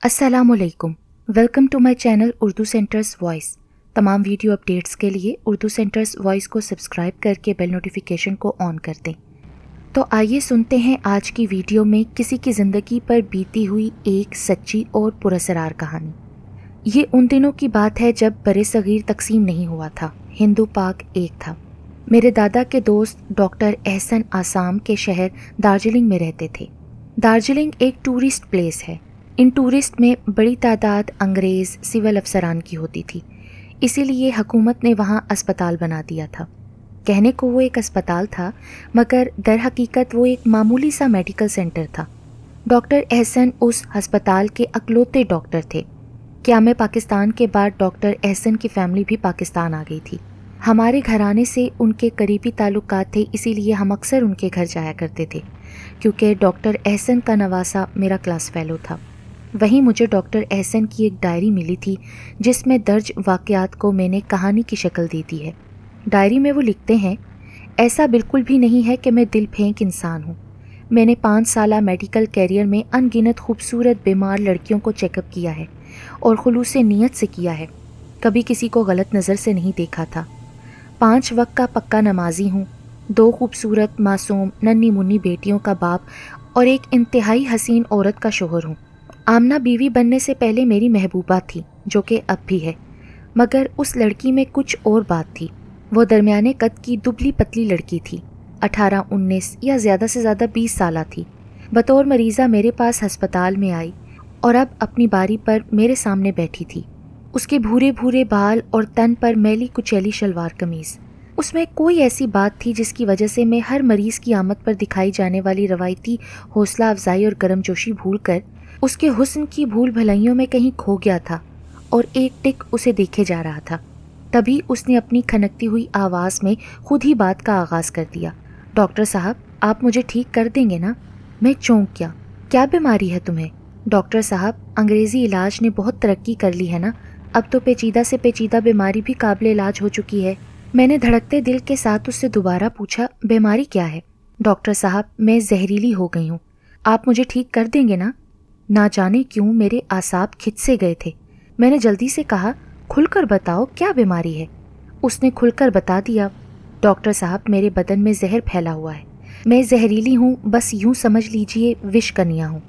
अस्सलामुअलैकुम, welcome to my channel Urdu centres voice. तमाम video updates के लिए उर्दू सेंटर्स वॉइस को सब्सक्राइब करके बेल नोटिफिकेशन को ऑन कर दें। तो आइए सुनते हैं आज की वीडियो में किसी की ज़िंदगी पर बीती हुई एक सच्ची और पुरअसरार कहानी। ये उन दिनों की बात है जब बरे-सगीर तकसीम नहीं हुआ था, हिंदू पाक एक था। मेरे दादा के दोस्त डॉक्टर एहसन आसाम के शहर दार्जिलिंग में रहते थे। दार्जिलिंग एक टूरिस्ट प्लेस है। इन टूरिस्ट में बड़ी तादाद अंग्रेज़ सिविल अफसरान की होती थी, इसीलिए हुकूमत ने वहाँ अस्पताल बना दिया था। कहने को वो एक अस्पताल था, मगर दर हकीकत वो एक मामूली सा मेडिकल सेंटर था। डॉक्टर एहसन उस अस्पताल के अकलौते डॉक्टर थे। क़याम पाकिस्तान के बाद डॉक्टर एहसन की फ़ैमिली भी पाकिस्तान आ गई थी। हमारे घराने से उनके करीबी ताल्लुकात थे, इसीलिए हम अक्सर उनके घर जाया करते थे, क्योंकि डॉक्टर एहसन का नवासा मेरा क्लास फेलो था। वहीं मुझे डॉक्टर एहसन की एक डायरी मिली थी जिसमें दर्ज वाक़यात को मैंने कहानी की शक्ल दी थी है। डायरी में वो लिखते हैं, ऐसा बिल्कुल भी नहीं है कि मैं दिल फेंक इंसान हूँ। मैंने 5 साला मेडिकल कैरियर में अनगिनत खूबसूरत बीमार लड़कियों को चेकअप किया है और खुलूस नीयत से किया है। कभी किसी को गलत नज़र से नहीं देखा था। 5 वक्त का पक्का नमाजी हूँ। 2 खूबसूरत मासूम नन्ही मुन्नी बेटियों का बाप और एक इंतहाई हसीन औरत का शोहर हूँ। आमना बीवी बनने से पहले मेरी महबूबा थी, जो कि अब भी है, मगर उस लड़की में कुछ और बात थी। वो दरमियाने कद की दुबली पतली लड़की थी। 18-19 या ज़्यादा से ज़्यादा 20 साल थी। बतौर मरीज़ा मेरे पास हस्पताल में आई और अब अपनी बारी पर मेरे सामने बैठी थी। उसके भूरे भूरे बाल और तन पर मैली कुचैली शलवार कमीज़। उसमें कोई ऐसी बात थी जिसकी वजह से मैं हर मरीज़ की आमद पर दिखाई जाने वाली रवायती हौसला अफजाई और गर्मजोशी भूल कर उसके हुस्न की भूल भलाइयों में कहीं खो गया था और एक टिक उसे देखे जा रहा था। तभी उसने अपनी खनकती हुई आवाज़ में खुद ही बात का आगाज़ कर दिया। डॉक्टर साहब, आप मुझे ठीक कर देंगे ना? मैं चौंक गया। क्या बीमारी है तुम्हें? डॉक्टर साहब, अंग्रेज़ी इलाज ने बहुत तरक्की कर ली है ना, अब तो पेचीदा से पेचीदा बीमारी भी काबिल इलाज हो चुकी है। मैंने धड़कते दिल के साथ उससे दोबारा पूछा, बीमारी क्या है? डॉक्टर साहब, मैं जहरीली हो गई हूँ। आप मुझे ठीक कर देंगे ना? ना जाने क्यों मेरे आसाब खिंच से गए थे। मैंने जल्दी से कहा, खुलकर बताओ क्या बीमारी है? उसने खुलकर बता दिया, डॉक्टर साहब, मेरे बदन में जहर फैला हुआ है। मैं जहरीली हूँ, बस यूँ समझ लीजिए विष कन्या हूँ।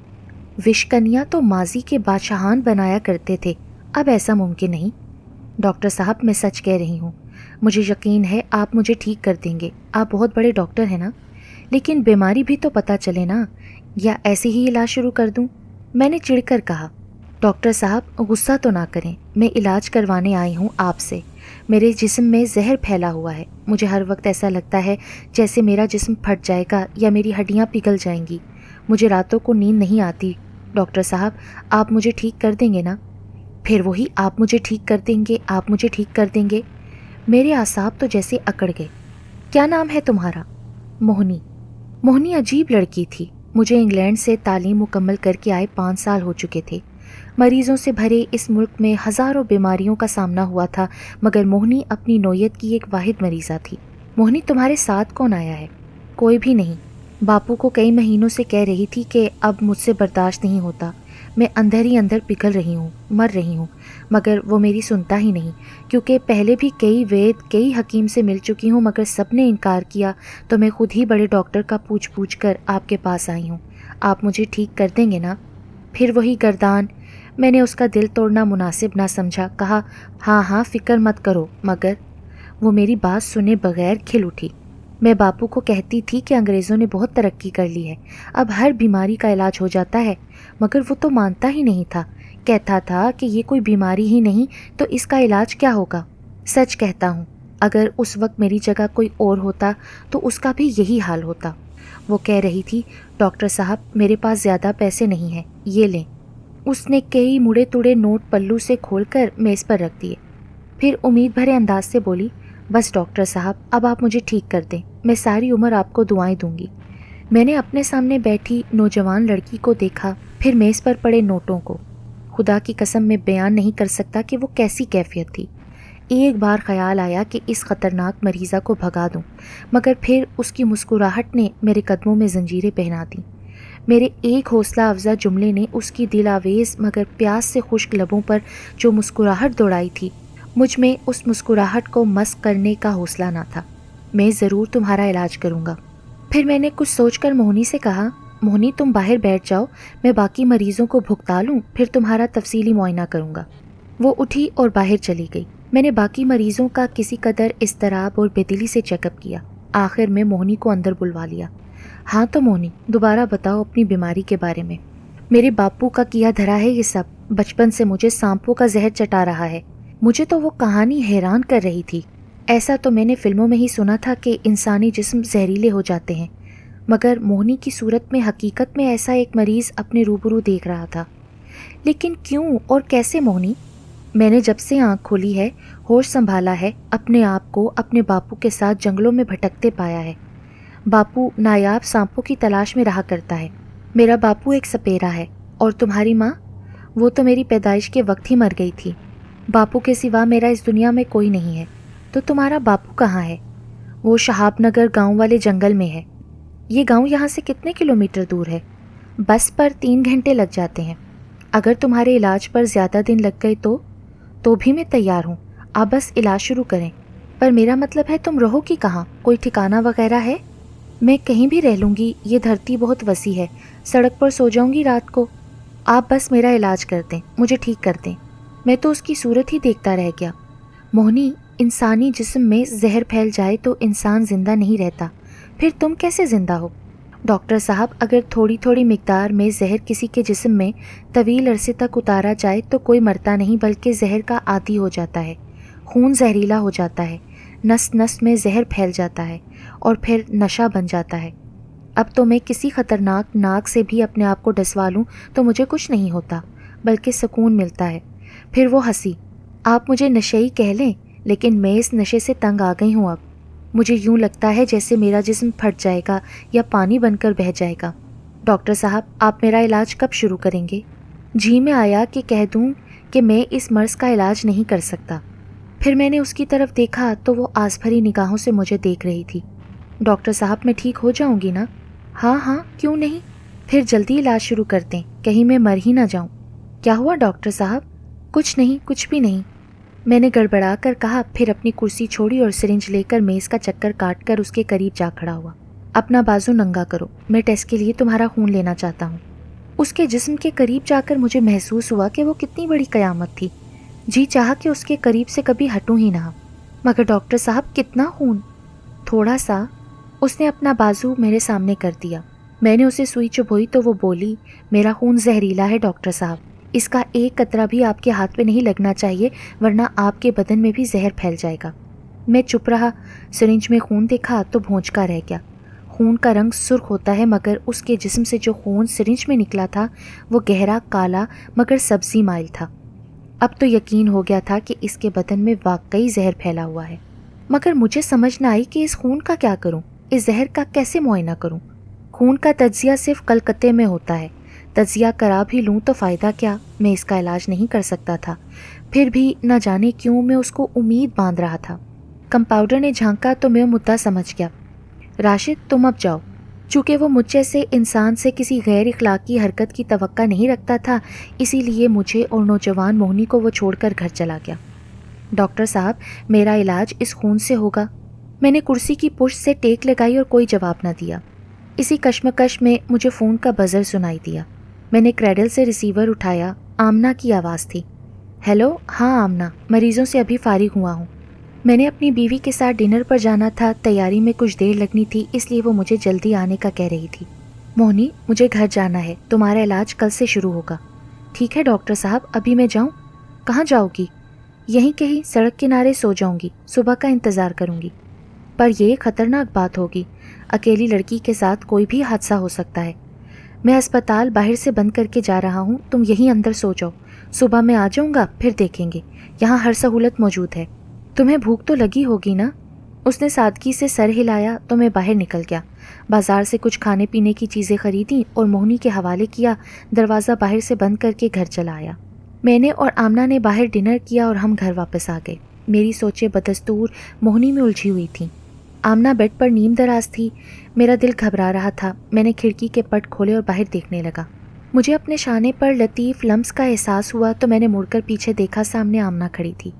विष कन्या तो माजी के बादशाहान बनाया करते थे, अब ऐसा मुमकिन नहीं। डॉक्टर साहब, मैं सच कह रही हूँ, मुझे यकीन है आप मुझे ठीक कर देंगे। आप बहुत बड़े डॉक्टर हैं ना। लेकिन बीमारी भी तो पता चले ना, या ऐसे ही इलाज शुरू कर दूँ? मैंने चिढ़कर कहा। डॉक्टर साहब, गुस्सा तो ना करें, मैं इलाज करवाने आई हूँ आपसे। मेरे जिस्म में जहर फैला हुआ है। मुझे हर वक्त ऐसा लगता है जैसे मेरा जिस्म फट जाएगा या मेरी हड्डियाँ पिघल जाएंगी। मुझे रातों को नींद नहीं आती। डॉक्टर साहब, आप मुझे ठीक कर देंगे ना? फिर वही आप मुझे ठीक कर देंगे, आप मुझे ठीक कर देंगे। मेरे आसाब तो जैसे अकड़ गए। क्या नाम है तुम्हारा? मोहिनी। मोहिनी अजीब लड़की थी। मुझे इंग्लैंड से तालीम मुकम्मल करके आए 5 साल हो चुके थे। मरीज़ों से भरे इस मुल्क में हज़ारों बीमारियों का सामना हुआ था, मगर मोहिनी अपनी नौयत की एक वाहिद मरीज़ा थी। मोहिनी, तुम्हारे साथ कौन आया है? कोई भी नहीं। बापू को कई महीनों से कह रही थी कि अब मुझसे बर्दाश्त नहीं होता, मैं अंदर ही अंदर पिघल रही हूँ, मर रही हूँ, मगर वो मेरी सुनता ही नहीं। क्योंकि पहले भी कई वैद कई हकीम से मिल चुकी हूँ, मगर सब ने इनकार किया, तो मैं खुद ही बड़े डॉक्टर का पूछ पूछ कर आपके पास आई हूँ। आप मुझे ठीक कर देंगे ना? फिर वही गर्दान। मैंने उसका दिल तोड़ना मुनासिब ना समझा। कहा, हाँ हाँ, फ़िक्र मत करो। मगर वो मेरी बात सुने बगैर खिल उठी। मैं बापू को कहती थी कि अंग्रेज़ों ने बहुत तरक्की कर ली है, अब हर बीमारी का इलाज हो जाता है, मगर वो तो मानता ही नहीं था। कहता था कि ये कोई बीमारी ही नहीं तो इसका इलाज क्या होगा। सच कहता हूँ, अगर उस वक्त मेरी जगह कोई और होता तो उसका भी यही हाल होता। वो कह रही थी, डॉक्टर साहब, मेरे पास ज़्यादा पैसे नहीं हैं, ये लें। उसने कई मुड़े तुड़े नोट पल्लू से खोलकर मेज़ पर रख दिए। फिर उम्मीद भरे अंदाज से बोली, बस डॉक्टर साहब, अब आप मुझे ठीक कर दें, मैं सारी उम्र आपको दुआएं दूंगी। मैंने अपने सामने बैठी नौजवान लड़की को देखा, फिर मेज़ पर पड़े नोटों को। खुदा की कसम मैं बयान नहीं कर सकता कि वो कैसी कैफियत थी। एक बार ख्याल आया कि इस ख़तरनाक मरीज़ा को भगा दूं, मगर फिर उसकी मुस्कुराहट ने मेरे कदमों में जंजीरें पहना दी। میرے ایک حوصلہ افزا جملے نے اس کی دل آویز مگر پیاس سے خشک لبوں پر جو مسکراہٹ دوڑائی تھی، مجھ میں اس مسکراہٹ کو مسخ کرنے کا حوصلہ نہ تھا۔ میں ضرور تمہارا علاج کروں گا۔ پھر میں نے کچھ سوچ کر موہنی سے کہا، موہنی تم باہر بیٹھ جاؤ، میں باقی مریضوں کو بھگتا لوں، پھر تمہارا تفصیلی معائنہ کروں گا۔ وہ اٹھی اور باہر چلی گئی۔ میں نے باقی مریضوں کا کسی قدر اضطراب اور بےدلی سے چیک اپ کیا۔ آخر میں موہنی کو اندر بلوا لیا۔ ہاں تو موہنی، دوبارہ بتاؤ اپنی بیماری کے بارے میں۔ میرے باپو کا کیا دھرا ہے یہ سب، بچپن سے مجھے سانپوں کا زہر چٹا رہا ہے۔ مجھے تو وہ کہانی حیران کر رہی تھی۔ ایسا تو میں نے فلموں میں ہی سنا تھا کہ انسانی جسم زہریلے ہو جاتے ہیں، مگر موہنی کی صورت میں حقیقت میں ایسا ایک مریض اپنے روبرو دیکھ رہا تھا۔ لیکن کیوں اور کیسے موہنی؟ میں نے جب سے آنکھ کھولی ہے، ہوش سنبھالا ہے، اپنے آپ کو اپنے باپو کے ساتھ جنگلوں میں بھٹکتے پایا ہے۔ باپو نایاب سانپوں کی تلاش میں رہا کرتا ہے۔ میرا باپو ایک سپیرا ہے۔ اور تمہاری ماں؟ وہ تو میری پیدائش کے وقت ہی مر گئی تھی۔ باپو کے سوا میرا اس دنیا میں کوئی نہیں ہے۔ تو تمہارا باپو کہاں ہے؟ وہ شہاب نگر گاؤں والے جنگل میں ہے۔ یہ گاؤں یہاں سے کتنے کلومیٹر دور ہے؟ بس پر 3 گھنٹے لگ جاتے ہیں۔ اگر تمہارے علاج پر زیادہ دن لگ گئے تو بھی میں تیار ہوں۔ آپ بس علاج شروع کریں۔ پر میرا مطلب ہے تم رہو کہ کہاں؟ کوئی ٹھکانہ وغیرہ ہے؟ میں کہیں بھی رہ لوں گی، یہ دھرتی بہت وسیع ہے، سڑک پر سو جاؤں گی رات کو۔ آپ بس میرا علاج کر دیں، مجھے ٹھیک کر دیں۔ میں تو اس کی صورت ہی دیکھتا رہ گیا۔ موہنی، انسانی جسم میں زہر پھیل جائے تو انسان زندہ نہیں رہتا، پھر تم کیسے زندہ ہو؟ ڈاکٹر صاحب، اگر تھوڑی تھوڑی مقدار میں زہر کسی کے جسم میں طویل عرصے تک اتارا جائے تو کوئی مرتا نہیں بلکہ زہر کا عادی ہو جاتا ہے، خون زہریلا ہو جاتا ہے، نس نس میں زہر پھیل جاتا ہے اور پھر نشہ بن جاتا ہے۔ اب تو میں کسی خطرناک ناک سے بھی اپنے آپ کو ڈسوا لوں تو مجھے کچھ نہیں ہوتا بلکہ سکون ملتا ہے۔ پھر وہ ہنسی۔ آپ مجھے نشئی کہہ لیں، لیکن میں اس نشے سے تنگ آ گئی ہوں۔ اب مجھے یوں لگتا ہے جیسے میرا جسم پھٹ جائے گا یا پانی بن کر بہہ جائے گا۔ ڈاکٹر صاحب، آپ میرا علاج کب شروع کریں گے؟ جی میں آیا کہ کہہ دوں کہ میں اس مرض کا علاج نہیں کر سکتا۔ پھر میں نے اس کی طرف دیکھا تو وہ آس بھری نگاہوں سے مجھے دیکھ رہی تھی۔ ڈاکٹر صاحب، میں ٹھیک ہو جاؤں گی نا؟ ہاں ہاں، کیوں نہیں؟ پھر جلدی علاج شروع کر دیں، کہیں میں مر ہی نہ جاؤں۔ کیا ہوا ڈاکٹر صاحب؟ کچھ نہیں، کچھ بھی نہیں، میں نے گڑبڑا کر کہا، پھر اپنی کرسی چھوڑی اور سرنج لے کر میز کا چکر کاٹ کر اس کے قریب جا کھڑا ہوا۔ اپنا بازو ننگا کرو، میں ٹیسٹ کے لیے تمہارا خون لینا چاہتا ہوں۔ اس کے جسم کے قریب جا کر مجھے محسوس ہوا کہ وہ کتنی بڑی قیامت تھی۔ جی چاہا کہ اس کے قریب سے کبھی ہٹوں ہی نہ، مگر ڈاکٹر صاحب کتنا خون؟ تھوڑا سا۔ اس نے اپنا بازو میرے سامنے کر دیا۔ میں نے اسے سوئی چبھوئی تو وہ بولی، میرا خون زہریلا ہے ڈاکٹر صاحب، اس کا ایک قطرہ بھی آپ کے ہاتھ پہ نہیں لگنا چاہیے ورنہ آپ کے بدن میں بھی زہر پھیل جائے گا۔ میں چپ رہا۔ سرنج میں خون دیکھا تو بھونچکا رہ گیا۔ خون کا رنگ سرخ ہوتا ہے مگر اس کے جسم سے جو خون سرنج میں نکلا تھا وہ گہرا کالا مگر سبزی مائل تھا۔ اب تو یقین ہو گیا تھا کہ اس کے بدن میں واقعی زہر پھیلا ہوا ہے، مگر مجھے سمجھ نہ آئی کہ اس خون کا کیا کروں، اس زہر کا کیسے معائنہ کروں۔ خون کا تجزیہ صرف کلکتے میں ہوتا ہے، تجزیہ کرا بھی لوں تو فائدہ کیا، میں اس کا علاج نہیں کر سکتا تھا۔ پھر بھی نہ جانے کیوں میں اس کو امید باندھ رہا تھا۔ کمپاؤنڈر نے جھانکا تو میں مدعا سمجھ گیا۔ راشد، تم اب جاؤ۔ چونکہ وہ مجھ جیسے انسان سے کسی غیر اخلاقی حرکت کی توقع نہیں رکھتا تھا، اسی لیے مجھے اور نوجوان موہنی کو وہ چھوڑ کر گھر چلا گیا۔ ڈاکٹر صاحب، میرا علاج اس خون سے ہوگا؟ میں نے کرسی کی پشت سے ٹیک لگائی اور کوئی جواب نہ دیا۔ اسی کشمکش میں مجھے فون کا بزر سنائی دیا۔ میں نے کریڈل سے ریسیور اٹھایا۔ آمنہ کی آواز تھی۔ ہیلو، ہاں آمنہ، مریضوں سے ابھی فارغ ہوا ہوں۔ میں نے اپنی بیوی کے ساتھ ڈنر پر جانا تھا، تیاری میں کچھ دیر لگنی تھی، اس لیے وہ مجھے جلدی آنے کا کہہ رہی تھی۔ موہنی، مجھے گھر جانا ہے، تمہارا علاج کل سے شروع ہوگا۔ ٹھیک ہے ڈاکٹر صاحب، ابھی میں جاؤں؟ کہاں جاؤ گی؟ یہیں کہیں سڑک کنارے سو جاؤں گی، صبح کا انتظار کروں گی۔ پر یہ خطرناک بات ہوگی، اکیلی لڑکی کے ساتھ کوئی بھی حادثہ ہو سکتا ہے۔ میں اسپتال باہر سے بند کر کے جا رہا ہوں، تم یہیں اندر سو جاؤ، صبح میں آ جاؤں گا، پھر دیکھیں گے، یہاں ہر سہولت موجود ہے۔ تمہیں بھوک تو لگی ہوگی نا؟ اس نے سادگی سے سر ہلایا تو میں باہر نکل گیا۔ بازار سے کچھ کھانے پینے کی چیزیں خریدیں اور موہنی کے حوالے کیا، دروازہ باہر سے بند کر کے گھر چلا آیا۔ میں نے اور آمنہ نے باہر ڈنر کیا اور ہم گھر واپس آ گئے۔ میری سوچیں بدستور موہنی میں الجھی ہوئی تھیں۔ आमना बेड पर नीम दराज थी। मेरा दिल घबरा रहा था। मैंने खिड़की के पट खोले और बाहर देखने लगा। मुझे अपने शाने पर लतीफ़ लम्स का एहसास हुआ तो मैंने मुड़कर पीछे देखा। सामने आमना खड़ी थी।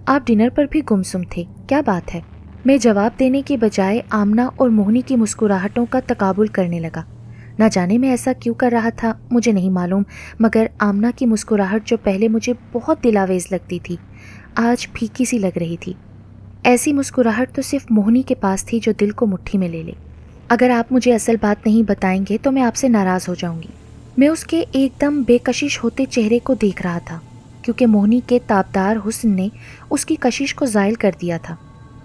आप डिनर पर भी गुमसुम थे, क्या बात है? मैं जवाब देने के बजाय आमना और मोहिनी की मुस्कुराहटों का तकाबुल करने लगा। ना जाने मैं ऐसा क्यों कर रहा था, मुझे नहीं मालूम, मगर आमना की मुस्कुराहट जो पहले मुझे बहुत दिलावेज लगती थी, आज फीकी सी लग रही थी। ऐसी मुस्कुराहट तो सिर्फ मोहिनी के पास थी जो दिल को मुट्ठी में ले ले। अगर आप मुझे असल बात नहीं बताएंगे तो मैं आपसे नाराज़ हो जाऊंगी। मैं उसके एकदम बेकशिश होते चेहरे को देख रहा था, क्योंकि मोहिनी के ताबदार हुस्न ने उसकी कशिश को ज़ायल कर दिया था।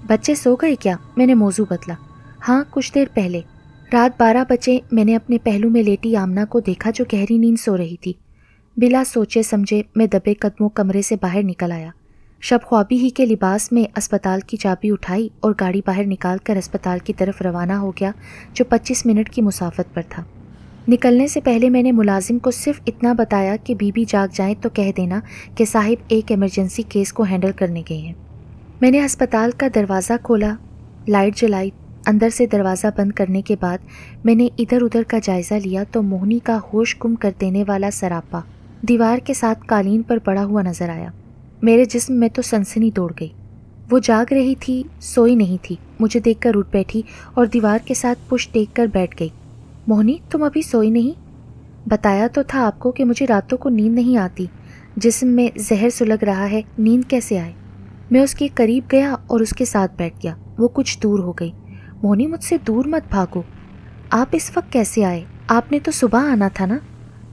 बच्चे सो गए क्या? मैंने मौजू बदला। हाँ, कुछ देर पहले। रात 12 बजे मैंने अपने पहलू में लेटी आमना को देखा जो गहरी नींद सो रही थी। बिला सोचे समझे मैं दबे कदमों कमरे से बाहर निकल आया। शब ख्वाबी ही के लिबास में अस्पताल की चाबी उठाई और गाड़ी बाहर निकाल कर अस्पताल की तरफ रवाना हो गया जो 25 मिनट की मुसाफत पर था। निकलने से पहले मैंने मुलाजिम को सिर्फ इतना बताया कि बीबी जाग जाए तो कह देना कि साहिब एक इमरजेंसी केस को हैंडल करने गए हैं। मैंने अस्पताल का दरवाज़ा खोला, लाइट जलाई। अंदर से दरवाज़ा बंद करने के बाद मैंने इधर उधर का जायज़ा लिया तो मोहिनी का होश गुम कर देने वाला सरापा दीवार के साथ कालीन पर पड़ा हुआ नजर आया। मेरे जिस्म में तो सनसनी दौड़ गई। वो जाग रही थी, सोई नहीं थी। मुझे देखकर उठ बैठी और दीवार के साथ पुश टेक कर बैठ गई। मोहिनी, तुम अभी सोई नहीं? बताया तो था आपको कि मुझे रातों को नींद नहीं आती। जिस्म में जहर सुलग रहा है, नींद कैसे आए? मैं उसके करीब गया और उसके साथ बैठ गया। वो कुछ दूर हो गई। मोहिनी, मुझसे दूर मत भागो। आप इस वक्त कैसे आए? आपने तो सुबह आना था ना।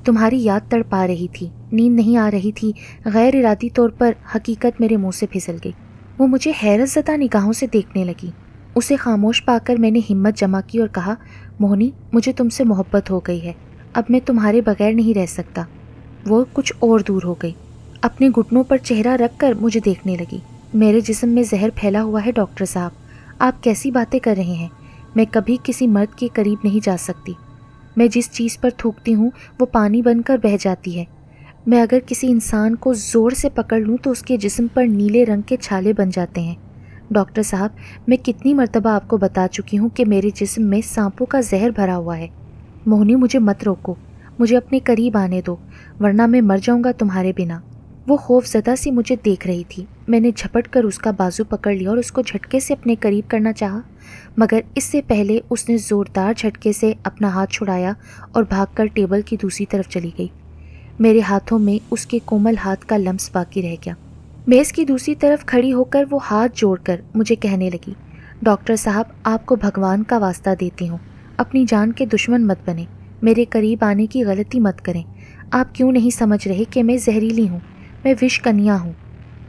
तुम्हारी याद तड़पा रही थी, नींद नहीं आ रही थी। गैर इरादी तौर पर हकीकत मेरे मुंह से फिसल गई। वो मुझे हैरत ज़दा निगाहों से देखने लगी। उसे खामोश पाकर मैंने हिम्मत जमा की और कहा, मोहिनी, मुझे तुमसे मोहब्बत हो गई है। अब मैं तुम्हारे बगैर नहीं रह सकता। वो कुछ और दूर हो गई। अपने घुटनों पर चेहरा रख कर मुझे देखने लगी। मेरे जिस्म में जहर फैला हुआ है डॉक्टर साहब। आप कैसी बातें कर रहे हैं? मैं कभी किसी मर्द के करीब नहीं जा सकती। मैं जिस चीज़ पर थूकती हूँ वो पानी बनकर बह जाती है। मैं अगर किसी इंसान को ज़ोर से पकड़ लूँ तो उसके जिस्म पर नीले रंग के छाले बन जाते हैं। डॉक्टर साहब, मैं कितनी मर्तबा आपको बता चुकी हूँ कि मेरे जिस्म में सांपों का जहर भरा हुआ है। मोहिनी, मुझे मत रोको, मुझे अपने करीब आने दो, वरना मैं मर जाऊँगा तुम्हारे बिना। वो खौफज़दा सी मुझे देख रही थी। मैंने झपट कर उसका बाजू पकड़ लिया और उसको झटके से अपने करीब करना चाहा, मगर इससे पहले उसने ज़ोरदार झटके से अपना हाथ छुड़ाया और भागकर टेबल की दूसरी तरफ चली गई। मेरे हाथों में उसके कोमल हाथ का लम्स बाकी रह गया। मेज़ की दूसरी तरफ खड़ी होकर वो हाथ जोड़कर मुझे कहने लगी, डॉक्टर साहब, आपको भगवान का वास्ता देती हूँ, अपनी जान के दुश्मन मत बने, मेरे करीब आने की गलती मत करें। आप क्यों नहीं समझ रहे कि मैं जहरीली हूँ, मैं विष कन्या हूँ।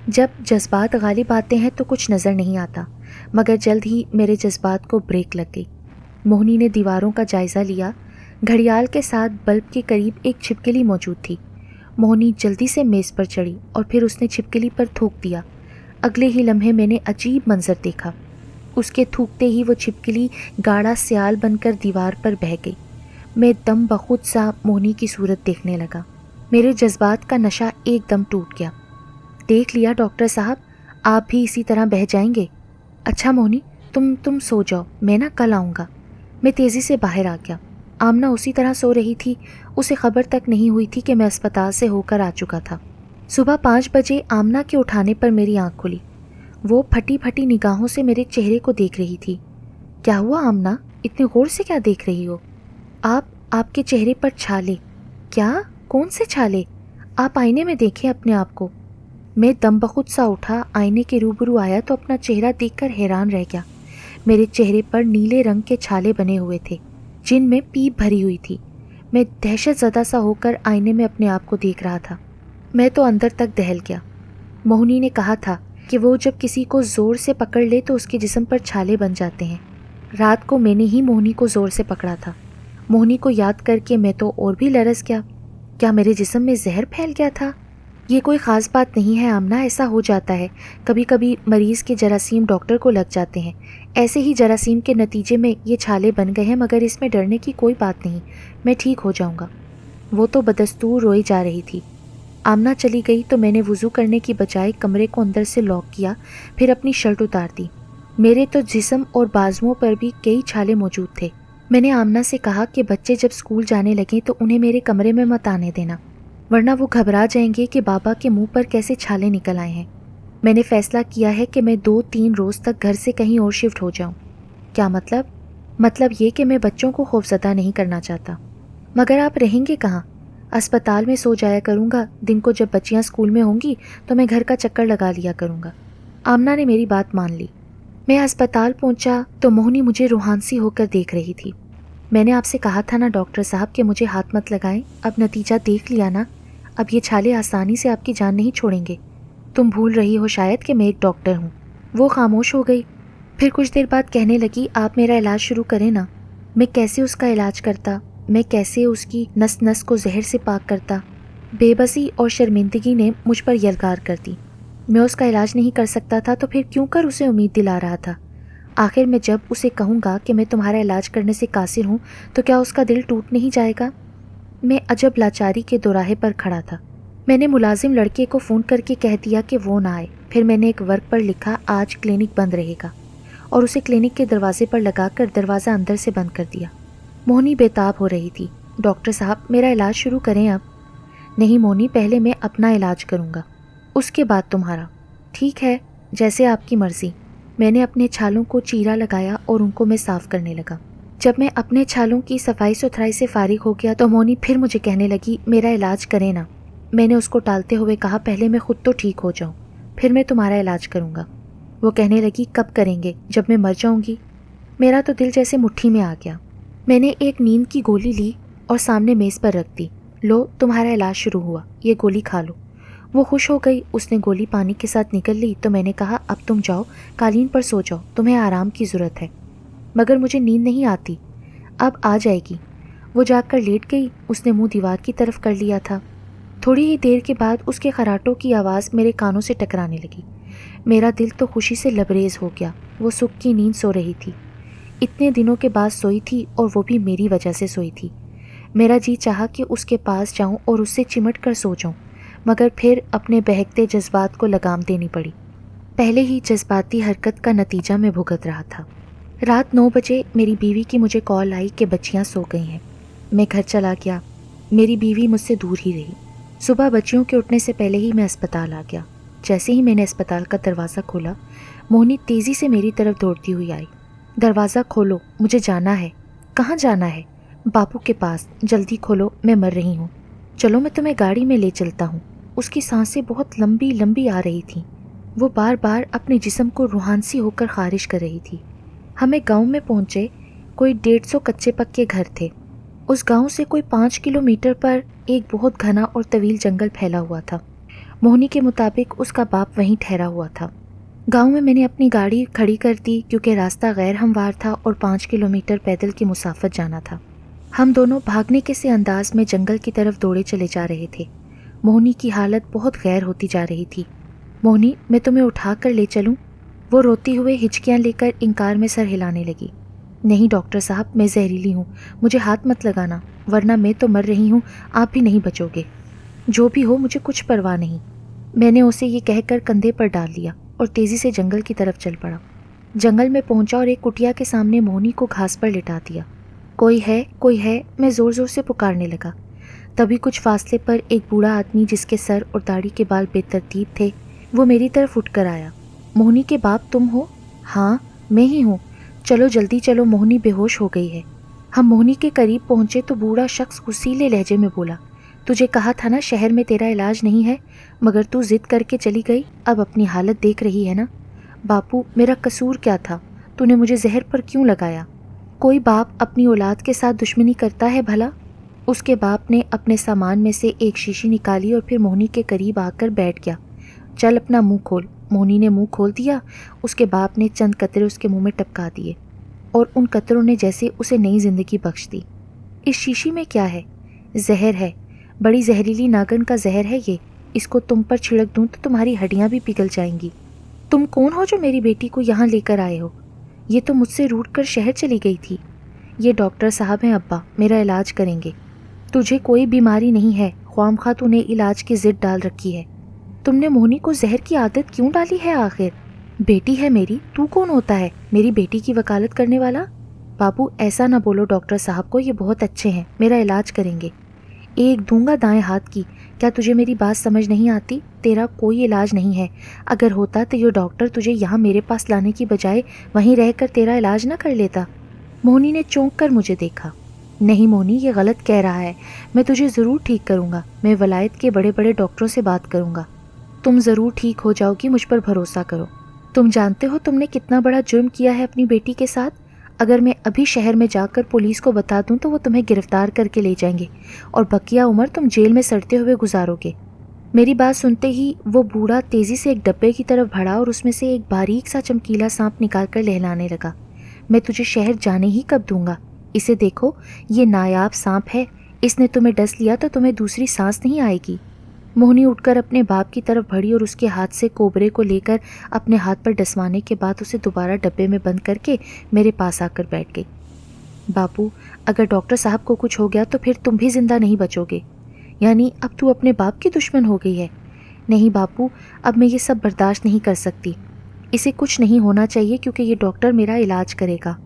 जब जज्बात गालिब आते हैं तो कुछ नज़र नहीं आता, मगर जल्द ही मेरे जज्बात को ब्रेक लग गई। मोहिनी ने दीवारों का जायज़ा लिया। घड़ियाल के साथ बल्ब के करीब एक छिपकली मौजूद थी। मोहिनी जल्दी से मेज़ पर चढ़ी और फिर उसने छिपकली पर थूक दिया। अगले ही लम्हे मैंने अजीब मंजर देखा। उसके थूकते ही वो छिपकली गाढ़ा स्याल बनकर दीवार पर बह गई। मैं दम बखुद सा मोहिनी की सूरत देखने लगा। मेरे जज्बात का नशा एकदम टूट गया। देख लिया डॉक्टर साहब, आप भी इसी तरह बह जाएंगे। अच्छा मोहिनी, तुम सो जाओ, मैं ना कल आऊँगा। मैं तेज़ी से बाहर आ गया। आमना उसी तरह सो रही थी। उसे खबर तक नहीं हुई थी कि मैं अस्पताल से होकर आ चुका था। सुबह 5 बजे आमना के उठाने पर मेरी आँख खुली। वो फटी फटी निगाहों से मेरे चेहरे को देख रही थी। क्या हुआ आमना, इतने गौर से क्या देख रही हो? आपके चेहरे पर छाले। क्या? कौन से छाले? आप आईने में देखें अपने आप को। मैं दम बखुद सा उठा, आईने के रूबरू आया तो अपना चेहरा देखकर हैरान रह गया। मेरे चेहरे पर नीले रंग के छाले बने हुए थे जिनमें पीप भरी हुई थी। मैं दहशत ज़दा सा होकर आईने में अपने आप को देख रहा था। मैं तो अंदर तक दहल गया। मोहिनी ने कहा था कि वो जब किसी को ज़ोर से पकड़ ले तो उसके जिस्म पर छाले बन जाते हैं। रात को मैंने ही मोहिनी को ज़ोर से पकड़ा था। मोहिनी को याद करके मैं तो और भी लरस गया। क्या मेरे जिस्म में जहर फैल गया था? ये कोई ख़ास बात नहीं है आमना, ऐसा हो जाता है। कभी कभी मरीज़ के जरासीम डॉक्टर को लग जाते हैं। ऐसे ही जरासीम के नतीजे में ये छाले बन गए हैं, मगर इसमें डरने की कोई बात नहीं, मैं ठीक हो जाऊंगा। वो तो बदस्तूर रोई जा रही थी। आमना चली गई तो मैंने वज़ू करने की बजाय कमरे को अंदर से लॉक किया, फिर अपनी शर्ट उतार दी। میرے تو جسم اور بازوؤں پر بھی کئی چھالے موجود تھے۔ میں نے آمنہ سے کہا کہ بچے جب اسکول جانے لگیں تو انہیں میرے کمرے میں مت آنے دینا، ورنہ وہ گھبرا جائیں گے کہ بابا کے منہ پر کیسے چھالے نکل آئے ہیں۔ میں نے فیصلہ کیا ہے کہ میں 2-3 روز تک گھر سے کہیں اور شفٹ ہو جاؤں۔ کیا مطلب؟ مطلب یہ کہ میں بچوں کو خوفزدہ نہیں کرنا چاہتا۔ مگر آپ رہیں گے کہاں؟ اسپتال میں سو جایا کروں گا، دن کو جب بچیاں اسکول میں ہوں گی تو میں گھر کا چکر لگا لیا کروں گا۔ آمنہ نے میری بات مان لی۔ میں اسپتال پہنچا تو موہنی مجھے روحانسی ہو کر دیکھ رہی تھی۔ میں نے آپ سے کہا تھا نا ڈاکٹر صاحب کہ مجھے ہاتھ مت لگائیں، اب نتیجہ دیکھ لیا نا، اب یہ چھالے آسانی سے آپ کی جان نہیں چھوڑیں گے۔ تم بھول رہی ہو شاید کہ میں ایک ڈاکٹر ہوں۔ وہ خاموش ہو گئی، پھر کچھ دیر بعد کہنے لگی، آپ میرا علاج شروع کریں نا۔ میں کیسے اس کا علاج کرتا؟ میں کیسے اس کی نس نس کو زہر سے پاک کرتا؟ بے بسی اور شرمندگی نے مجھ پر یلغار کر دی۔ میں اس کا علاج نہیں کر سکتا تھا تو پھر کیوں کر اسے امید دلا رہا تھا؟ آخر میں جب اسے کہوں گا کہ میں تمہارا علاج کرنے سے قاصر ہوں تو کیا اس کا دل ٹوٹ نہیں جائے گا؟ میں عجب لاچاری کے دوراہے پر کھڑا تھا۔ میں نے ملازم لڑکے کو فون کر کے کہہ دیا کہ وہ نہ آئے، پھر میں نے ایک ورق پر لکھا آج کلینک بند رہے گا، اور اسے کلینک کے دروازے پر لگا کر دروازہ اندر سے بند کر دیا۔ موہنی بےتاب ہو رہی تھی۔ ڈاکٹر صاحب میرا علاج شروع کریں اب۔ نہیں موہنی، پہلے میں اپنا علاج کروں گا، اس کے بعد تمہارا۔ ٹھیک ہے، جیسے آپ کی مرضی۔ میں نے اپنے چھالوں کو چیرا لگایا اور ان کو میں صاف کرنے لگا۔ جب میں اپنے چھالوں کی صفائی ستھرائی سے فارغ ہو گیا تو موہنی پھر مجھے کہنے لگی، میرا علاج کریں نا۔ میں نے اس کو ٹالتے ہوئے کہا، پہلے میں خود تو ٹھیک ہو جاؤں، پھر میں تمہارا علاج کروں گا۔ وہ کہنے لگی، کب کریں گے؟ جب میں مر جاؤں گی؟ میرا تو دل جیسے مٹھی میں آ گیا۔ میں نے ایک نیند کی گولی لی اور سامنے میز پر رکھ دی۔ لو، تمہارا علاج شروع ہوا، یہ گولی کھا لو۔ وہ خوش ہو گئی، اس نے گولی پانی کے ساتھ نکل لی تو میں نے کہا، اب تم جاؤ، قالین پر سو جاؤ، تمہیں آرام کی ضرورت ہے۔ مگر مجھے نیند نہیں آتی۔ اب آ جائے گی۔ وہ جاگ کر لیٹ گئی، اس نے منہ دیوار کی طرف کر لیا تھا۔ تھوڑی ہی دیر کے بعد اس کے خراٹوں کی آواز میرے کانوں سے ٹکرانے لگی۔ میرا دل تو خوشی سے لبریز ہو گیا۔ وہ سکھ کی نیند سو رہی تھی، اتنے دنوں کے بعد سوئی تھی، اور وہ بھی میری وجہ سے سوئی تھی۔ میرا جی چاہا کہ اس کے پاس جاؤں اور اس سے چمٹ کر سو جاؤں، مگر پھر اپنے بہکتے جذبات کو لگام دینی پڑی۔ پہلے ہی جذباتی حرکت کا نتیجہ میں بھگت رہا تھا۔ رات 9 بجے میری بیوی کی مجھے کال آئی کہ بچیاں سو گئی ہیں۔ میں گھر چلا گیا۔ میری بیوی مجھ سے دور ہی رہی۔ صبح بچیوں کے اٹھنے سے پہلے ہی میں اسپتال آ گیا۔ جیسے ہی میں نے اسپتال کا دروازہ کھولا، موہنی تیزی سے میری طرف دوڑتی ہوئی آئی۔ دروازہ کھولو، مجھے جانا ہے۔ کہاں جانا ہے؟ باپو کے پاس، جلدی کھولو، میں مر رہی ہوں۔ چلو میں تمہیں گاڑی میں لے چلتا ہوں۔ اس کی سانسیں بہت لمبی لمبی آ رہی تھیں۔ وہ بار بار اپنے جسم کو روحانسی ہو کر خارج کر رہی تھی۔ ہمیں گاؤں میں پہنچے، کوئی 150 کچے پکے گھر تھے۔ اس گاؤں سے کوئی 5 کلومیٹر پر ایک بہت گھنا اور طویل جنگل پھیلا ہوا تھا۔ موہنی کے مطابق اس کا باپ وہیں ٹھہرا ہوا تھا۔ گاؤں میں نے اپنی گاڑی کھڑی کر دی کیونکہ راستہ غیر ہموار تھا اور 5 کلومیٹر پیدل کی مسافت جانا تھا۔ ہم دونوں بھاگنے کے سے انداز میں جنگل کی طرف دوڑے چلے جا رہے تھے۔ موہنی کی حالت بہت غیر ہوتی جا رہی تھی۔ موہنی، میں تمہیں اٹھا کر لے چلوں؟ وہ روتی ہوئے ہچکیاں لے کر انکار میں سر ہلانے لگی۔ نہیں ڈاکٹر صاحب، میں زہریلی ہوں، مجھے ہاتھ مت لگانا، ورنہ میں تو مر رہی ہوں، آپ بھی نہیں بچو گے۔ جو بھی ہو مجھے کچھ پرواہ نہیں۔ میں نے اسے یہ کہہ کر کندھے پر ڈال لیا اور تیزی سے جنگل کی طرف چل پڑا۔ جنگل میں پہنچا اور ایک کٹیا کے سامنے موہنی کو گھاس پر لٹا دیا۔ کوئی ہے، کوئی ہے، میں زور زور سے پکارنے لگا۔ تبھی کچھ فاصلے پر ایک بوڑھا آدمی جس کے سر اور داڑھی کے بال بے ترتیب تھے، وہ میری طرف اٹھ کر آیا۔ موہنی کے باپ تم ہو؟ ہاں میں ہی ہوں، چلو جلدی چلو، موہنی بے ہوش ہو گئی ہے۔ ہم موہنی کے قریب پہنچے تو بوڑھا شخص غصیلے لہجے میں بولا، تجھے کہا تھا نا شہر میں تیرا علاج نہیں ہے، مگر تو ضد کر کے چلی گئی، اب اپنی حالت دیکھ رہی ہے نا۔ باپو، میرا قصور کیا تھا؟ تو نے مجھے زہر پر کیوں لگایا؟ کوئی باپ اپنی اولاد کے ساتھ دشمنی کرتا ہے بھلا؟ اس کے باپ نے اپنے سامان میں سے ایک شیشی نکالی اور پھر موہنی کے قریب آ کر بیٹھ گیا۔ چل اپنا منہ کھول۔ موہنی نے منہ کھول دیا۔ اس کے باپ نے چند قطرے اس کے منہ میں ٹپکا دیے اور ان قطروں نے جیسے اسے نئی زندگی بخش دی۔ اس شیشی میں کیا ہے؟ زہر ہے، بڑی زہریلی ناگن کا زہر ہے یہ، اس کو تم پر چھڑک دوں تو تمہاری ہڈیاں بھی پگھل جائیں گی۔ تم کون ہو جو میری بیٹی کو یہاں لے کر آئے ہو؟ یہ تو مجھ سے روٹ کر شہر چلی گئی تھی۔ یہ ڈاکٹر صاحب ہیں ابا، میرا علاج کریں گے۔ تجھے کوئی بیماری نہیں ہے، خواہ تو نے علاج کی ضد ڈال رکھی ہے۔ تم نے موہنی کو زہر کی عادت کیوں ڈالی ہے آخر؟ बेटी है मेरी, तू कौन होता है मेरी बेटी की वकालत करने वाला? बाबू ऐसा ना बोलो डॉक्टर साहब को, ये बहुत अच्छे हैं, मेरा इलाज करेंगे। एक दूंगा दाएं हाथ की। क्या तुझे मेरी बात समझ नहीं आती? तेरा कोई इलाज नहीं है। अगर होता तो ये डॉक्टर तुझे यहाँ मेरे पास लाने की बजाय वहीं रहकर तेरा इलाज ना कर लेता। मोहिनी ने चौंक कर मुझे देखा। नहीं मोहिनी, ये गलत कह रहा है। मैं तुझे ज़रूर ठीक करूँगा। मैं वलायत के बड़े बड़े डॉक्टरों से बात करूँगा। तुम ज़रूर ठीक हो जाओगी, मुझ पर भरोसा करो। तुम जानते हो तुमने कितना बड़ा जुर्म किया है अपनी बेटी के साथ? अगर मैं अभी शहर में जाकर पुलिस को बता दूं तो वो तुम्हें गिरफ्तार करके ले जाएंगे और बकिया उम्र तुम जेल में सड़ते हुए गुजारोगे। मेरी बात सुनते ही वो बूढ़ा तेज़ी से एक डब्बे की तरफ बढ़ा और उसमें से एक बारीक सा चमकीला सांप निकाल कर लहलाने लगा। मैं तुझे शहर जाने ही कब दूंगा? इसे देखो, ये नायाब सांप है। इसने तुम्हें डस लिया तो तुम्हें दूसरी सांस नहीं आएगी। मोहिनी उठकर अपने बाप की तरफ बढ़ी और उसके हाथ से कोबरे को लेकर अपने हाथ पर डसवाने के बाद उसे दोबारा डब्बे में बंद करके मेरे पास आकर बैठ गई। बापू, अगर डॉक्टर साहब को कुछ हो गया तो फिर तुम भी जिंदा नहीं बचोगे। यानी अब तू अपने बाप की दुश्मन हो गई है? नहीं बापू, अब मैं ये सब बर्दाश्त नहीं कर सकती। इसे कुछ नहीं होना चाहिए क्योंकि ये डॉक्टर मेरा इलाज करेगा।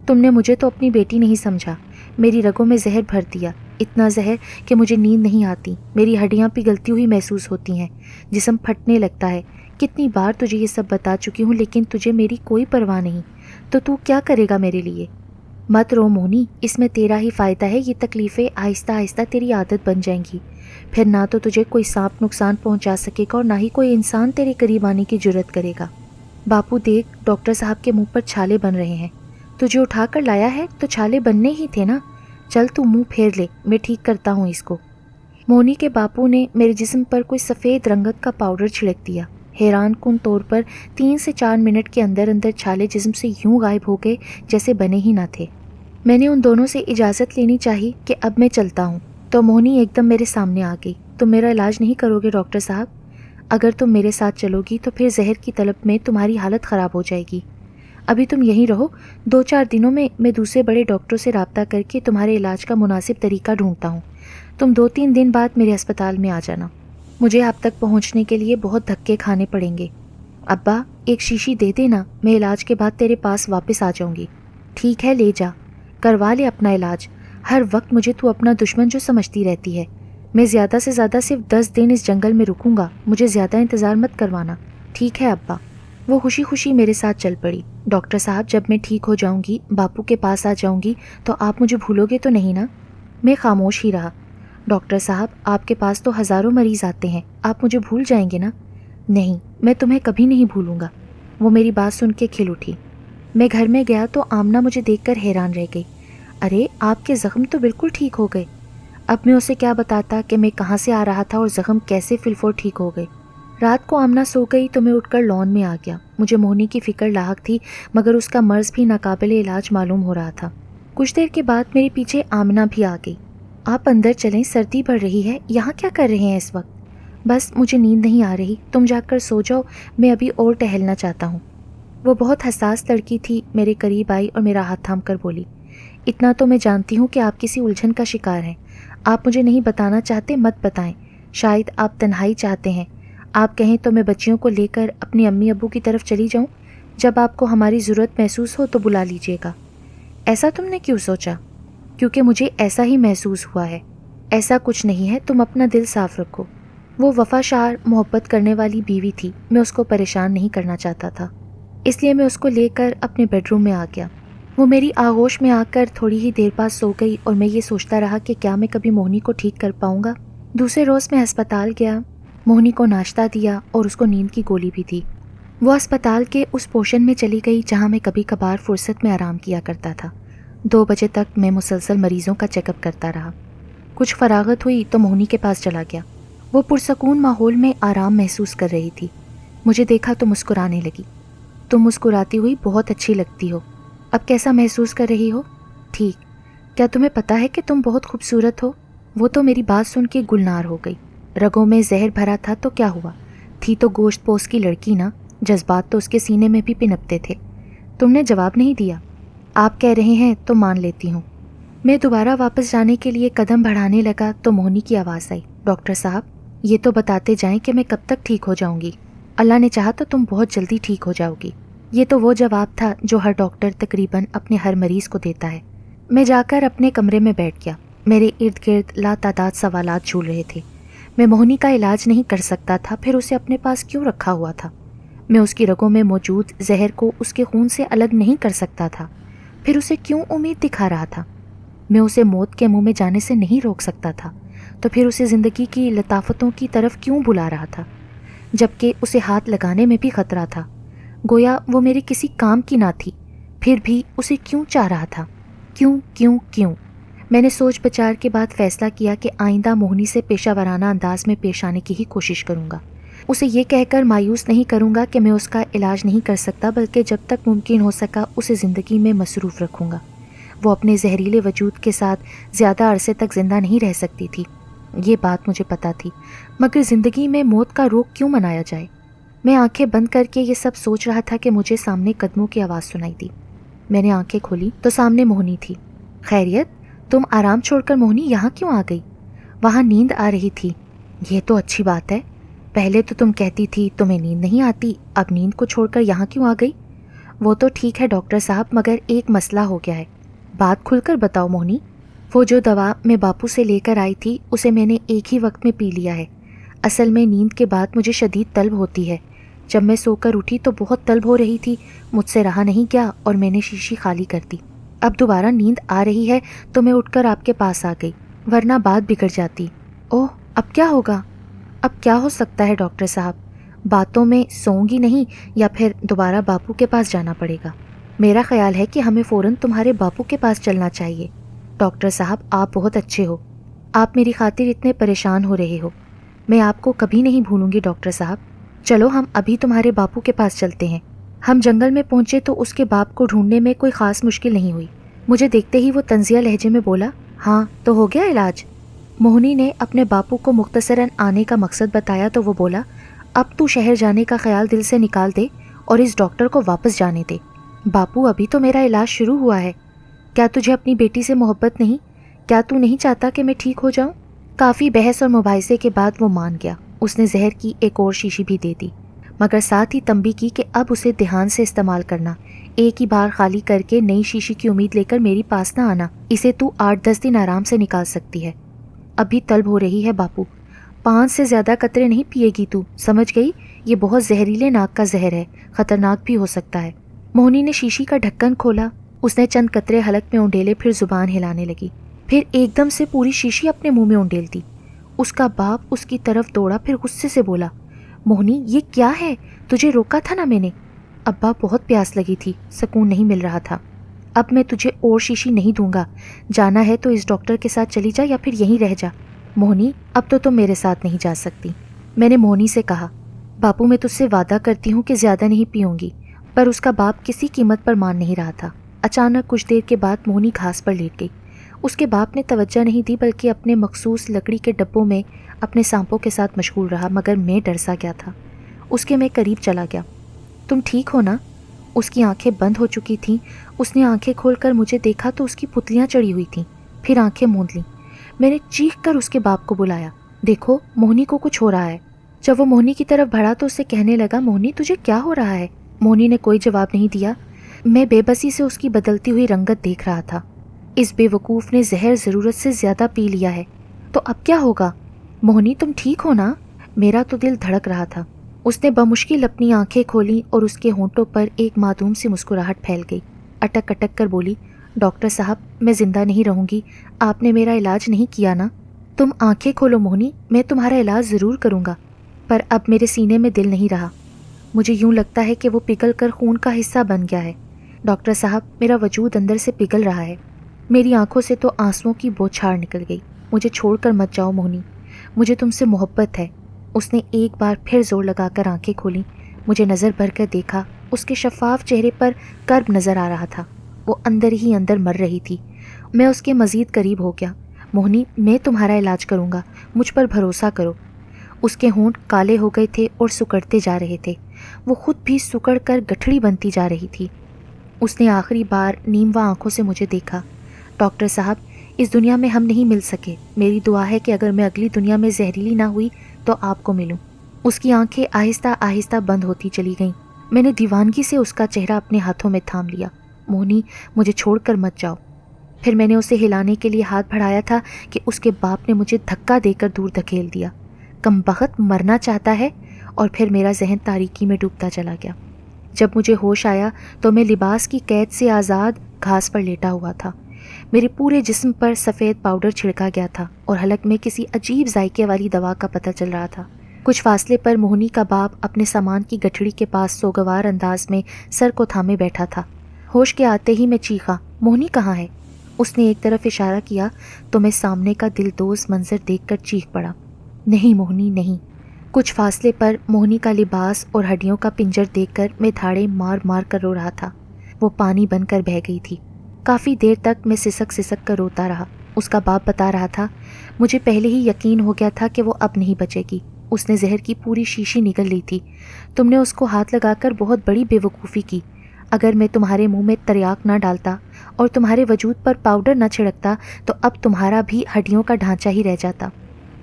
तुमने मुझे तो अपनी बेटी नहीं समझा। मेरी रगों में जहर भर दिया, इतना जहर कि मुझे नींद नहीं आती, मेरी हड्डियाँ पिघलती हुई महसूस होती हैं, जिस्म फटने लगता है। कितनी बार तुझे ये सब बता चुकी हूँ लेकिन तुझे मेरी कोई परवाह नहीं। तो तू क्या करेगा मेरे लिए? मत रो मोहिनी, इसमें तेरा ही फ़ायदा है। ये तकलीफ़ें आहिस्ता आहिस्ता तेरी आदत बन जाएंगी। फिर ना तो तुझे कोई सांप नुकसान पहुँचा सकेगा और ना ही कोई इंसान तेरे करीब आने की जुर्रत करेगा। बापू देख, डॉक्टर साहब के मुँह पर छाले बन रहे हैं। तुझे उठा कर लाया है तो छाले बनने ही थे ना। चल तू मुंह फेर ले, मैं ठीक करता हूँ इसको। मोहिनी के बापू ने मेरे जिस्म पर कोई सफ़ेद रंगत का पाउडर छिड़क दिया। हैरान कुन तौर पर 3 से 4 मिनट के अंदर अंदर छाले जिस्म से यूं गायब हो गए जैसे बने ही ना थे। मैंने उन दोनों से इजाज़त लेनी चाहिए कि अब मैं चलता हूँ, तो मोहिनी एकदम मेरे सामने आ गई। तुम मेरा इलाज नहीं करोगे डॉक्टर साहब? अगर तुम मेरे साथ चलोगी तो फिर जहर की तलब में तुम्हारी हालत ख़राब हो जाएगी। अभी तुम यहीं रहो, 2-4 दिनों में मैं दूसरे बड़े डॉक्टरों से राब्ता करके तुम्हारे इलाज का मुनासिब तरीका ढूंढता हूँ। तुम 2-3 दिन बाद मेरे अस्पताल में आ जाना। मुझे आप तक पहुँचने के लिए बहुत धक्के खाने पड़ेंगे। अब्बा, एक शीशी दे देना, मैं इलाज के बाद तेरे पास वापस आ जाऊँगी। ठीक है, ले जा, करवा ले अपना इलाज। हर वक्त मुझे तू अपना दुश्मन जो समझती रहती है। मैं ज़्यादा से ज़्यादा सिर्फ 10 दिन इस जंगल में रुकूंगा, मुझे ज़्यादा इंतज़ार मत करवाना। ठीक है अब्बा। वो खुशी खुशी मेरे साथ चल पड़ी। डॉक्टर साहब, जब मैं ठीक हो जाऊंगी, बापू के पास आ जाऊंगी, तो आप मुझे भूलोगे तो नहीं ना? मैं खामोश ही रहा। डॉक्टर साहब, आपके पास तो हज़ारों मरीज आते हैं, आप मुझे भूल जाएंगे ना? नहीं, मैं तुम्हें कभी नहीं भूलूंगा। वो मेरी बात सुन के खिल उठी। मैं घर में गया तो आमना मुझे देखकर हैरान रह गई। अरे, आपके ज़ख्म तो बिल्कुल ठीक हो गए। अब मैं उसे क्या बताता कि मैं कहाँ से आ रहा था और ज़ख्म कैसे फिलफोर ठीक हो गए। रात को आमना सो गई तो मैं उठकर लॉन में आ गया। मुझे मोहिनी की फ़िक्र लाहक थी, मगर उसका मर्ज़ भी नाकाबिले इलाज मालूम हो रहा था। कुछ देर के बाद मेरे पीछे आमना भी आ गई। आप अंदर चलें, सर्दी बढ़ रही है। यहाँ क्या कर रहे हैं इस वक्त? बस मुझे नींद नहीं आ रही, तुम जाकर सो जाओ, मैं अभी और टहलना चाहता हूँ। वो बहुत हसास लड़की थी, मेरे करीब आई और मेरा हाथ थाम कर बोली, इतना तो मैं जानती हूँ कि आप किसी उलझन का शिकार हैं। आप मुझे नहीं बताना चाहते, मत बताएं। शायद आप तन्हाई चाहते हैं। आप कहें तो मैं बच्चियों को लेकर अपनी अम्मी अब्बू की तरफ चली जाऊं। जब आपको हमारी ज़रूरत महसूस हो तो बुला लीजिएगा। ऐसा तुमने क्यों सोचा? क्योंकि मुझे ऐसा ही महसूस हुआ है। ऐसा कुछ नहीं है, तुम अपना दिल साफ रखो। वो वफाशार, मोहब्बत करने वाली बीवी थी। मैं उसको परेशान नहीं करना चाहता था, इसलिए मैं उसको लेकर अपने बेडरूम में आ गया। वो मेरी आगोश में आकर थोड़ी ही देर बाद सो गई और मैं ये सोचता रहा कि क्या मैं कभी मोहिनी को ठीक कर पाऊँगा। दूसरे रोज़ मैं अस्पताल गया, मोहिनी को नाश्ता दिया और उसको नींद की गोली भी दी। वो अस्पताल के उस पोर्शन में चली गई जहाँ मैं कभी कभार फुर्सत में आराम किया करता था। 2 बजे तक मैं मुसलसल मरीज़ों का चेकअप करता रहा। कुछ फरागत हुई तो मोहिनी के पास चला गया। वो पुरसकून माहौल में आराम महसूस कर रही थी। मुझे देखा तो मुस्कुराने लगी। तुम मुस्कुराती हुई बहुत अच्छी लगती हो। अब कैसा महसूस कर रही हो? ठीक। क्या तुम्हें पता है कि तुम बहुत खूबसूरत हो? वो तो मेरी बात सुन के गुलनार हो गई। रगों में जहर भरा था तो क्या हुआ, थी तो गोश्त पोस की लड़की ना। जज्बात तो उसके सीने में भी पिनपते थे। तुमने जवाब नहीं दिया। आप कह रहे हैं तो मान लेती हूँ। मैं दोबारा वापस जाने के लिए कदम बढ़ाने लगा तो मोहिनी की आवाज़ आई, डॉक्टर साहब, ये तो बताते जाएं कि मैं कब तक ठीक हो जाऊंगी। अल्लाह ने चाहा तो तुम बहुत जल्दी ठीक हो जाओगी। ये तो वो जवाब था जो हर डॉक्टर तकरीबन अपने हर मरीज को देता है। मैं जाकर अपने कमरे में बैठ गया। मेरे इर्द गिर्द लातादाद सवालात झूल रहे थे। मैं मोहिनी का इलाज नहीं कर सकता था, फिर उसे अपने पास क्यों रखा हुआ था? मैं उसकी रगों में मौजूद जहर को उसके खून से अलग नहीं कर सकता था, फिर उसे क्यों उम्मीद दिखा रहा था? मैं उसे मौत के मुंह में जाने से नहीं रोक सकता था, तो फिर उसे ज़िंदगी की लताफतों की तरफ क्यों बुला रहा था, जबकि उसे हाथ लगाने में भी खतरा था। गोया वो मेरे किसी काम की ना थी, फिर भी उसे क्यों चाह रहा था? क्यों क्यों क्यों? मैंने सोच विचार के बाद फैसला किया कि आइंदा मोहिनी से पेशा वराना अंदाज में पेश आने की ही कोशिश करूँगा। उसे ये कहकर मायूस नहीं करूँगा कि मैं उसका इलाज नहीं कर सकता, बल्कि जब तक मुमकिन हो सका उसे ज़िंदगी में मसरूफ़ रखूँगा। वो अपने जहरीले वजूद के साथ ज़्यादा अरसे तक ज़िंदा नहीं रह सकती थी, ये बात मुझे पता थी, मगर ज़िंदगी में मौत का रोग क्यों मनाया जाए? मैं आंखें बंद करके ये सब सोच रहा था कि मुझे सामने कदमों की आवाज़ सुनाई दी। मैंने आंखें खोली तो सामने मोहिनी थी। खैरियत, तुम आराम छोड़कर मोहिनी यहाँ क्यों आ गई? वहाँ नींद आ रही थी। यह तो अच्छी बात है। पहले तो तुम कहती थी तुम्हें नींद नहीं आती, अब नींद को छोड़कर यहाँ क्यों आ गई? वो तो ठीक है डॉक्टर साहब, मगर एक मसला हो गया है। बात खुलकर बताओ मोहिनी। वो जो दवा मैं बापू से लेकर आई थी उसे मैंने एक ही वक्त में पी लिया है। असल में नींद के बाद मुझे शदीद तलब होती है। जब मैं सोकर उठी तो बहुत तलब हो रही थी, मुझसे रहा नहीं गया और मैंने शीशी खाली कर दी। अब दोबारा नींद आ रही है तो मैं उठकर आपके पास आ गई, वरना बात बिगड़ जाती। ओह, अब क्या होगा? अब क्या हो सकता है डॉक्टर साहब? बातों में सोऊंगी नहीं या फिर दोबारा बापू के पास जाना पड़ेगा? मेरा ख्याल है कि हमें फ़ौरन तुम्हारे बापू के पास चलना चाहिए। डॉक्टर साहब, आप बहुत अच्छे हो। आप मेरी खातिर इतने परेशान हो रहे हो। मैं आपको कभी नहीं भूलूंगी डॉक्टर साहब। चलो हम अभी तुम्हारे बापू के पास चलते हैं। हम जंगल में पहुंचे तो उसके बाप को ढूंढने में कोई ख़ास मुश्किल नहीं हुई। मुझे देखते ही वो तंजिया लहजे में बोला, हाँ तो हो गया इलाज? मोहिनी ने अपने बापू को मुख्तसरन आने का मकसद बताया तो वो बोला, अब तू शहर जाने का ख्याल दिल से निकाल दे और इस डॉक्टर को वापस जाने दे। बापू, अभी तो मेरा इलाज शुरू हुआ है। क्या तुझे अपनी बेटी से मोहब्बत नहीं? क्या तू नहीं चाहता कि मैं ठीक हो जाऊं? काफ़ी बहस और मुबाहिसे के बाद वो मान गया। उसने जहर की एक और शीशी भी दे दी, मगर साथ ही तंबी की कि अब उसे ध्यान से इस्तेमाल करना। एक ही बार खाली करके नई शीशी की उम्मीद लेकर मेरी पास ना आना। इसे तू 8-10 दिन आराम से निकाल सकती है। अभी तलब हो रही है बापू। 5 से ज़्यादा कतरे नहीं पिएगी तू, समझ गई? ये बहुत जहरीले नाक का जहर है, ख़तरनाक भी हो सकता है। मोहिनी ने शीशी का ढक्कन खोला। उसने चंद कतरे हलक में उंडेले, फिर जुबान हिलाने लगी। फिर एकदम से पूरी शीशी अपने मुंह में उंडेल दी। उसका बाप उसकी तरफ दौड़ा, फिर गुस्से से बोला, मोहिनी ये क्या है? तुझे रोका था ना मैंने। अब्बा, बहुत प्यास लगी थी, सुकून नहीं मिल रहा था। अब मैं तुझे और शीशी नहीं दूंगा। जाना है तो इस डॉक्टर के साथ चली जा या फिर यहीं रह जा। मोहिनी, अब तो तुम मेरे साथ नहीं जा सकती। मैंने मोहिनी से कहा, बापू मैं तुझसे वादा करती हूँ कि ज़्यादा नहीं पीऊँगी। पर उसका बाप किसी कीमत पर मान नहीं रहा था। अचानक कुछ देर के बाद मोहिनी घास पर लेट गई। उसके बाप ने तवज्जो नहीं दी, बल्कि अपने मखसूस लकड़ी के डब्बों में अपने सांपों के साथ मशगूल रहा। मगर मैं डर सा गया था। उसके मैं करीब चला गया। तुम ठीक हो ना? उसकी आंखें बंद हो चुकी थीं। उसने आंखें खोलकर मुझे देखा तो उसकी पुतलियां चढ़ी हुई थीं, फिर आंखें मूंद लीं। मैंने चीख कर उसके बाप को बुलाया, देखो मोहिनी को कुछ हो रहा है। जब वो मोहिनी की तरफ बढ़ा तो उससे कहने लगा, मोहिनी तुझे क्या हो रहा है? मोहिनी ने कोई जवाब नहीं दिया। मैं बेबसी से उसकी बदलती हुई रंगत देख रहा था। इस बेवकूफ़ ने जहर ज़रूरत से ज़्यादा पी लिया है, तो अब क्या होगा? मोहिनी तुम ठीक हो ना? मेरा तो दिल धड़क रहा था। उसने बमुश्किल अपनी आंखें खोलीं और उसके होंठों पर एक मासूम सी मुस्कुराहट फैल गई। अटक अटक कर बोली, डॉक्टर साहब मैं ज़िंदा नहीं रहूँगी, आपने मेरा इलाज नहीं किया ना? तुम आंखें खोलो मोहिनी, मैं तुम्हारा इलाज ज़रूर करूँगा। पर अब मेरे सीने में दिल नहीं रहा। मुझे यूँ लगता है कि वो पिघल कर खून का हिस्सा बन गया है। डॉक्टर साहब मेरा वजूद अंदर से पिघल रहा है। मेरी आंखों से तो आंसुओं की बौछार निकल गई। मुझे छोड़कर मत जाओ मोहिनी, मुझे तुमसे मोहब्बत है। उसने एक बार फिर जोर लगाकर आंखें खोलीं। मुझे नज़र भर कर देखा। उसके शफाफ चेहरे पर कर्ब नज़र आ रहा था। वो अंदर ही अंदर मर रही थी। मैं उसके मज़ीद करीब हो गया। मोहिनी मैं तुम्हारा इलाज करूँगा, मुझ पर भरोसा करो। उसके होंठ काले हो गए थे और सुकड़ते जा रहे थे। वो खुद भी सुकड़ कर गठड़ी बनती जा रही थी। उसने आखिरी बार नीमवा आंखों से मुझे देखा। डॉक्टर साहब इस दुनिया में हम नहीं मिल सके। मेरी दुआ है कि अगर मैं अगली दुनिया में जहरीली ना हुई तो आपको मिलूं। اس کی آنکھیں آہستہ آہستہ بند ہوتی چلی گئیں۔ میں نے دیوانگی سے اس کا چہرہ اپنے ہاتھوں میں تھام لیا۔ موہنی، مجھے چھوڑ کر مت جاؤ۔ پھر میں نے اسے ہلانے کے لیے ہاتھ بڑھایا تھا کہ اس کے باپ نے مجھے دھکا دے کر دور دھکیل دیا۔ کمبخت مرنا چاہتا ہے، اور پھر میرا ذہن تاریکی میں ڈوبتا چلا گیا۔ جب مجھے ہوش آیا تو میں لباس کی قید سے آزاد گھاس پر لیٹا ہوا تھا۔ میرے پورے جسم پر سفید پاؤڈر چھڑکا گیا تھا اور حلق میں کسی عجیب ذائقے والی دوا کا پتہ چل رہا تھا۔ کچھ فاصلے پر موہنی کا باپ اپنے سامان کی گٹھڑی کے پاس سوگوار انداز میں سر کو تھامے بیٹھا تھا۔ ہوش کے آتے ہی میں چیخا، موہنی کہاں ہے؟ اس نے ایک طرف اشارہ کیا تو میں سامنے کا دلدوز منظر دیکھ کر چیخ پڑا، نہیں موہنی نہیں۔ کچھ فاصلے پر موہنی کا لباس اور ہڈیوں کا پنجر دیکھ کر میں دھاڑے مار مار کر رو رہا تھا۔ وہ پانی بن کر بہہ گئی تھی۔ کافی دیر تک میں سسک سسک کر روتا رہا۔ اس کا باپ بتا رہا تھا، مجھے پہلے ہی یقین ہو گیا تھا کہ وہ اب نہیں بچے گی۔ اس نے زہر کی پوری شیشی نگل لی تھی۔ تم نے اس کو ہاتھ لگا کر بہت بڑی بے وقوفی کی۔ اگر میں تمہارے منہ میں تریاک نہ ڈالتا اور تمہارے وجود پر پاؤڈر نہ چھڑکتا تو اب تمہارا بھی ہڈیوں کا ڈھانچہ ہی رہ جاتا۔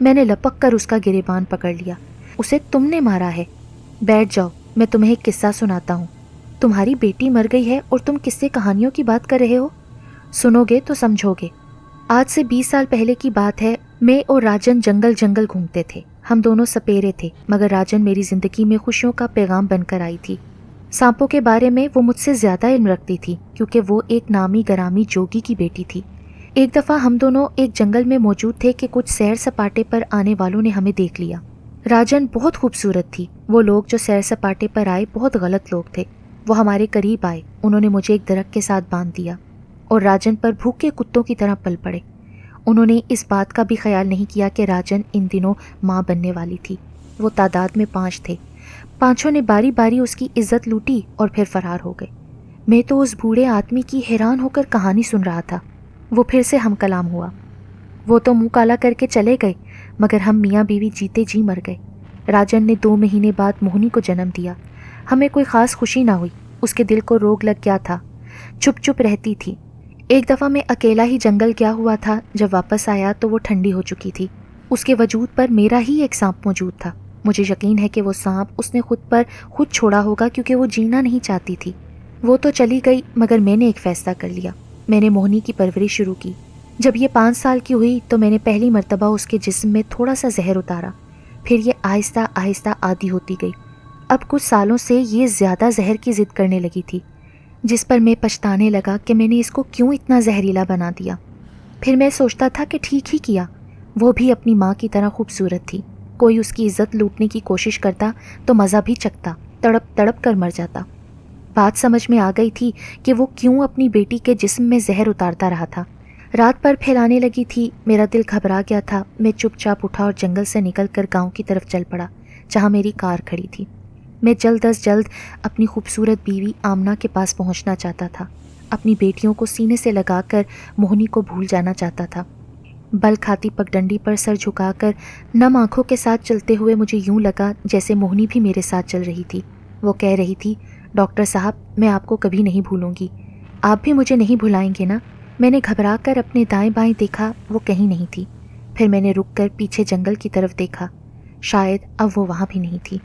میں نے لپک کر اس کا گریبان پکڑ لیا۔ اسے تم نے مارا ہے؟ بیٹھ جاؤ، میں تمہیں ایک قصہ سناتا ہوں۔ تمہاری بیٹی مر گئی ہے اور تم قصے کہانیوں کی بات کر رہے ہو؟ سنو گے تو سمجھو گے۔ آج سے 20 سال پہلے کی بات ہے، میں اور راجن جنگل جنگل گھومتے تھے۔ ہم دونوں سپیرے تھے، مگر راجن میری زندگی میں خوشیوں کا پیغام بن کر آئی تھی۔ سانپوں کے بارے میں وہ مجھ سے زیادہ علم رکھتی تھی کیونکہ وہ ایک نامی گرامی جوگی کی بیٹی تھی۔ ایک دفعہ ہم دونوں ایک جنگل میں موجود تھے کہ کچھ سیر سپاٹے پر آنے والوں نے ہمیں دیکھ لیا۔ راجن بہت خوبصورت تھی۔ وہ لوگ جو سیر سپاٹے پر آئے بہت غلط لوگ تھے۔ وہ ہمارے قریب آئے، انہوں نے مجھے ایک درخت کے ساتھ باندھ دیا اور راجن پر بھوکے کتوں کی طرح پل پڑے۔ انہوں نے اس بات کا بھی خیال نہیں کیا کہ راجن ان دنوں ماں بننے والی تھی۔ وہ تعداد میں 5 تھے۔ 5 نے باری باری اس کی عزت لوٹی اور پھر فرار ہو گئے۔ میں تو اس بوڑھے آدمی کی حیران ہو کر کہانی سن رہا تھا۔ وہ پھر سے ہم کلام ہوا۔ وہ تو منہ کالا کر کے چلے گئے، مگر ہم میاں بیوی جیتے جی مر گئے۔ راجن نے 2 مہینے بعد موہنی کو جنم دیا۔ ہمیں کوئی خاص خوشی نہ ہوئی۔ اس کے دل کو روگ لگ گیا تھا، چپ چپ رہتی تھی۔ ایک دفعہ میں اکیلا ہی جنگل گیا ہوا تھا، جب واپس آیا تو وہ ٹھنڈی ہو چکی تھی۔ اس کے وجود پر میرا ہی ایک سانپ موجود تھا۔ مجھے یقین ہے کہ وہ سانپ اس نے خود چھوڑا ہوگا کیونکہ وہ جینا نہیں چاہتی تھی۔ وہ تو چلی گئی، مگر میں نے ایک فیصلہ کر لیا۔ میں نے موہنی کی پرورش شروع کی۔ جب یہ 5 سال کی ہوئی تو میں نے پہلی مرتبہ اس کے جسم میں تھوڑا سا زہر اتارا۔ پھر یہ آہستہ آہستہ عادی ہوتی گئی۔ اب کچھ سالوں سے یہ زیادہ زہر کی ضد کرنے لگی تھی، جس پر میں پچھتانے لگا کہ میں نے اس کو کیوں اتنا زہریلا بنا دیا۔ پھر میں سوچتا تھا کہ ٹھیک ہی کیا، وہ بھی اپنی ماں کی طرح خوبصورت تھی۔ کوئی اس کی عزت لوٹنے کی کوشش کرتا تو مزہ بھی چکھتا، تڑپ تڑپ کر مر جاتا۔ بات سمجھ میں آ گئی تھی کہ وہ کیوں اپنی بیٹی کے جسم میں زہر اتارتا رہا تھا۔ رات پر پھیلانے لگی تھی۔ میرا دل گھبرا گیا تھا۔ میں چپ چاپ اٹھا اور جنگل سے نکل کر گاؤں کی طرف چل پڑا، جہاں میری کار کھڑی تھی۔ میں جلد از جلد اپنی خوبصورت بیوی آمنہ کے پاس پہنچنا چاہتا تھا۔ اپنی بیٹیوں کو سینے سے لگا کر موہنی کو بھول جانا چاہتا تھا۔ بل کھاتی پگڈنڈی پر سر جھکا کر نم آنکھوں کے ساتھ چلتے ہوئے مجھے یوں لگا جیسے موہنی بھی میرے ساتھ چل رہی تھی۔ وہ کہہ رہی تھی، ڈاکٹر صاحب، میں آپ کو کبھی نہیں بھولوں گی، آپ بھی مجھے نہیں بھلائیں گے نا؟ میں نے گھبرا کر اپنے دائیں بائیں دیکھا، وہ کہیں نہیں تھی۔ پھر میں نے رک کر پیچھے جنگل کی طرف دیکھا، شاید اب وہ وہاں بھی نہیں تھی۔